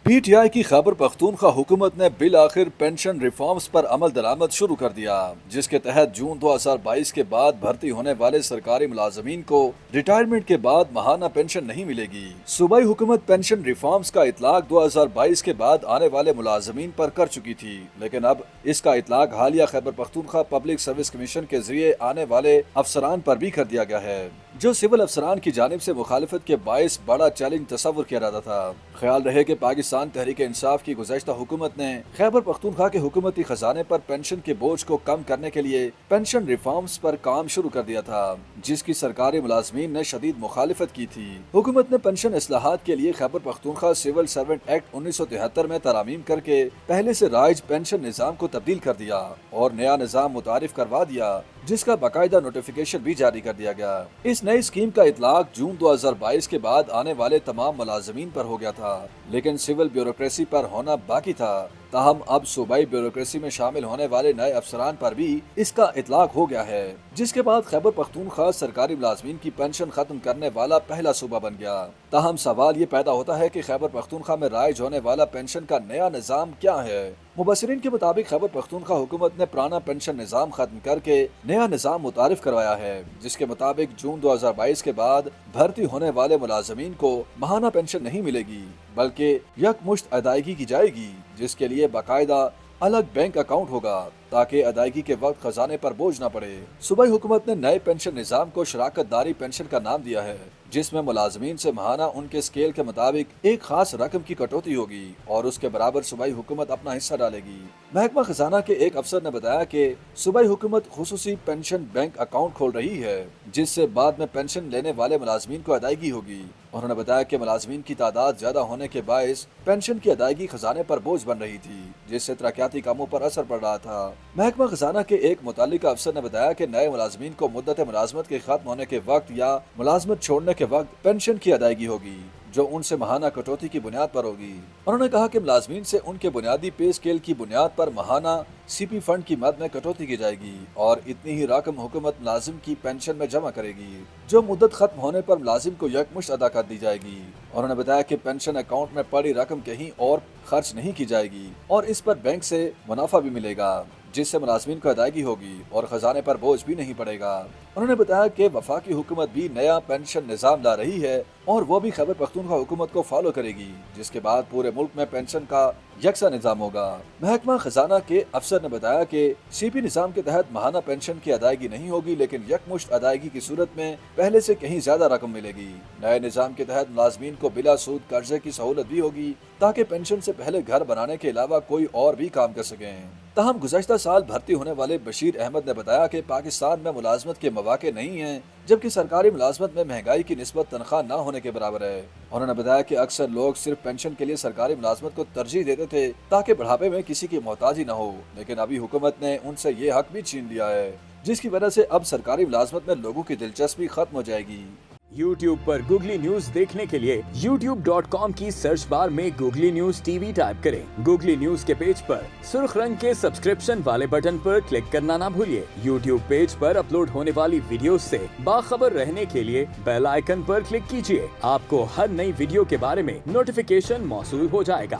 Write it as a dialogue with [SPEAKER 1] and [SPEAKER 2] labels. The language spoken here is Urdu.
[SPEAKER 1] پی ٹی آئی کی خیبر پختونخوا حکومت نے بالآخر پینشن ریفارمز پر عمل درآمد شروع کر دیا، جس کے تحت جون 2022 کے بعد بھرتی ہونے والے سرکاری ملازمین کو ریٹائرمنٹ کے بعد ماہانہ پینشن نہیں ملے گی۔ صوبائی حکومت پینشن ریفارمز کا اطلاق 2022 کے بعد آنے والے ملازمین پر کر چکی تھی، لیکن اب اس کا اطلاق حالیہ Khyber Pakhtunkhwa public service commission کے ذریعے آنے والے افسران پر بھی کر دیا گیا ہے، جو سول افسران کی جانب سے مخالفت کے باعث بڑا چیلنج تصور کیا جاتا تھا۔ خیال رہے کہ پاکستان تحریک انصاف کی گزشتہ حکومت نے خیبر پختونخوا کے حکومتی خزانے پر پینشن کے بوجھ کو کم کرنے کے لیے پینشن ریفارمز پر کام شروع کر دیا تھا، جس کی سرکاری ملازمین نے شدید مخالفت کی تھی۔ حکومت نے پینشن اصلاحات کے لیے Khyber Pakhtunkhwa civil servant act 1973 میں ترامیم کر کے پہلے سے رائج پینشن نظام کو تبدیل کر دیا اور نیا نظام متعارف کروا دیا، جس کا باقاعدہ نوٹیفیکیشن بھی جاری کر دیا گیا۔ اس نئی اسکیم کا اطلاق جون 2022 کے بعد آنے والے تمام ملازمین پر ہو گیا تھا، لیکن سول بیوروکریسی پر ہونا باقی تھا۔ تاہم اب صوبائی بیوروکریسی میں شامل ہونے والے نئے افسران پر بھی اس کا اطلاق ہو گیا ہے، جس کے بعد خیبر پختونخوا سرکاری ملازمین کی پینشن ختم کرنے والا پہلا صوبہ بن گیا۔ تاہم سوال یہ پیدا ہوتا ہے کہ خیبر پختونخوا میں رائج ہونے والا پینشن کا نیا نظام کیا ہے؟ مبصرین کے مطابق خیبر پختونخوا حکومت نے پرانا پینشن نظام ختم کر کے نیا نظام متعارف کروایا ہے، جس کے مطابق جون 2022 کے بعد بھرتی ہونے والے ملازمین کو ماہانہ پینشن نہیں ملے گی، بلکہ یکمشت ادائیگی کی جائے گی، جس کے لیے باقاعدہ الگ بینک اکاؤنٹ ہوگا تاکہ ادائیگی کے وقت خزانے پر بوجھ نہ پڑے۔ صوبائی حکومت نے نئے پینشن نظام کو شراکت داری پینشن کا نام دیا ہے، جس میں ملازمین سے ماہانہ ان کے اسکیل کے مطابق ایک خاص رقم کی کٹوتی ہوگی اور اس کے برابر صوبائی حکومت اپنا حصہ ڈالے گی۔ محکمہ خزانہ کے ایک افسر نے بتایا کہ صوبائی حکومت خصوصی پینشن بینک اکاؤنٹ کھول رہی ہے، جس سے بعد میں پینشن لینے والے ملازمین کو ادائیگی ہوگی۔ انہوں نے بتایا کہ ملازمین کی تعداد زیادہ ہونے کے باعث پینشن کی ادائیگی خزانے پر بوجھ بن رہی تھی، جس سے ترقیاتی کاموں پر اثر پڑ رہا تھا۔ محکمہ خزانہ کے ایک متعلقہ افسر نے بتایا کہ نئے ملازمین کو مدت ملازمت کے ختم ہونے کے وقت یا ملازمت چھوڑنے کے وقت پینشن کی ادائیگی ہوگی، جو ان سے ماہانہ کٹوتی کی بنیاد پر ہوگی۔ انہوں نے کہا کہ ملازمین سے ان کے بنیادی پے اسکیل کی بنیاد پر ماہانہ سی پی فنڈ کی مد میں کٹوتی کی جائے گی اور اتنی ہی رقم حکومت ملازم کی پینشن میں جمع کرے گی، جو مدت ختم ہونے پر ملازم کو یکمشت ادا کر دی جائے گی۔ انہوں نے بتایا کہ پینشن اکاؤنٹ میں پڑی رقم کہیں اور خرچ نہیں کی جائے گی اور اس پر بینک سے منافع بھی ملے گا، جس سے ملازمین کو ادائیگی ہوگی اور خزانے پر بوجھ بھی نہیں پڑے گا۔ انہوں نے بتایا کہ وفاقی حکومت بھی نیا پینشن نظام لا رہی ہے اور وہ بھی خیبر پختونخوا حکومت کو فالو کرے گی، جس کے بعد پورے ملک میں پینشن کا یکساں نظام ہوگا۔ محکمہ خزانہ کے افسر نے بتایا کہ سی پی نظام کے تحت ماہانہ پینشن کی ادائیگی نہیں ہوگی، لیکن یکمشت ادائیگی کی صورت میں پہلے سے کہیں زیادہ رقم ملے گی۔ نئے نظام کے تحت ملازمین کو بلا سود قرضے کی سہولت بھی ہوگی تاکہ پینشن سے پہلے گھر بنانے کے علاوہ کوئی اور بھی کام کر سکیں۔ تاہم گزشتہ سال بھرتی ہونے والے بشیر احمد نے بتایا کہ پاکستان میں ملازمت کے مواقع نہیں ہیں، جبکہ سرکاری ملازمت میں مہنگائی کی نسبت تنخواہ نہ ہونے کے برابر ہے۔ انہوں نے بتایا کہ اکثر لوگ صرف پینشن کے لیے سرکاری ملازمت کو ترجیح دیتے تھے تاکہ بڑھاپے میں کسی کی محتاجی نہ ہو، لیکن ابھی حکومت نے ان سے یہ حق بھی چھین لیا ہے، جس کی وجہ سے اب سرکاری ملازمت میں لوگوں کی دلچسپی ختم ہو جائے گی۔
[SPEAKER 2] یوٹیوب پر گوگلی نیوز دیکھنے کے لیے youtube.com کی سرچ بار میں googly news T V type کریں۔ گوگلی نیوز کے پیج پر سرخ رنگ کے سبسکرپشن والے بٹن پر کلک کرنا نہ بھولیے۔ یوٹیوب پیج پر اپلوڈ ہونے والی ویڈیوز سے باخبر رہنے کے لیے بیل آئیکن پر کلک کیجیے۔ آپ کو ہر نئی ویڈیو کے بارے میں نوٹیفیکیشن موصول ہو جائے گا۔